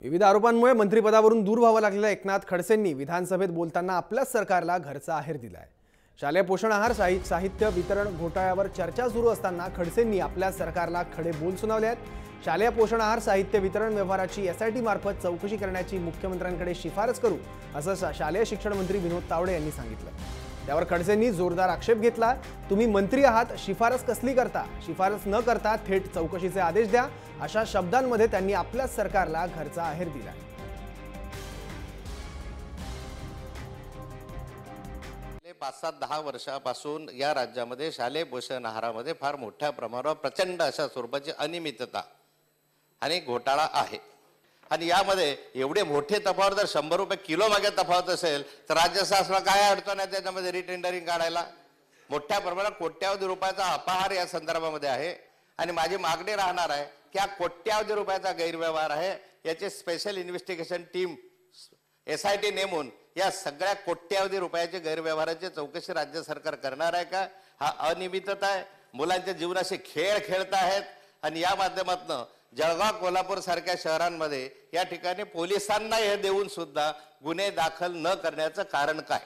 विविध आरोपांमुळे मंत्रिपदावरून दूर व्हावं लागलेल्या एकनाथ खडसेंनी विधानसभेत बोलताना आपल्याच सरकारला घरचा आहेर दिलाय। शालेय पोषण आहार साहित्य वितरण घोटाळ्यावर चर्चा सुरू असताना खडसेंनी आपल्या सरकारला खडे बोल सुनावले आहेत। शालेय पोषण आहार साहित्य वितरण व्यवहाराची SIT मार्फत चौकशी करण्याची मुख्यमंत्र्यांकडे शिफारस करू असं शालेय शिक्षण मंत्री विनोद तावडे यांनी सांगितलं। त्यावर खडसेंनी जोरदार आक्षेप घेतला। तुम्ही मंत्री आहात, शिफारस कसली करता? शिफारस न करता थेट चौकशीचे आदेश द्या, अशा शब्दांमध्ये त्यांनी आपल्याच सरकारला घरचा आहेर दिला। 5-10 वर्षापासून या राज्यामध्ये शालेय पोषण आहारामध्ये फार मोठ्या प्रमाणावर प्रचंड अशा स्वरूपाची अनियमितता आणि घोटाळा आहे। आणि यामध्ये एवढे मोठे तफावत जर 100 रुपये किलो मागे तफावत असेल तर राज्य शासनाला काय अडचण आहे त्याच्यामध्ये रिटेंडरिंग काढायला? मोठ्या प्रमाणात कोट्यावधी रुपयाचा अपहार या संदर्भामध्ये आहे। आणि माझी मागणी राहणार आहे की हा कोट्यावधी रुपयाचा गैरव्यवहार आहे, याची स्पेशल इन्व्हेस्टिगेशन टीम SIT नेमून या सगळ्या कोट्यावधी रुपयाचे गैरव्यवहाराची चौकशी राज्य सरकार करणार आहे का? हा अनियमितता आहे, मुलांच्या जीवनाशी खेळ खेळत आहेत। आणि या माध्यमातून जळगाव कोल्हापूर सारख्या शहरांमध्ये या ठिकाणी पोलिसांना हे देऊन सुद्धा गुन्हे दाखल न करण्याचं कारण काय?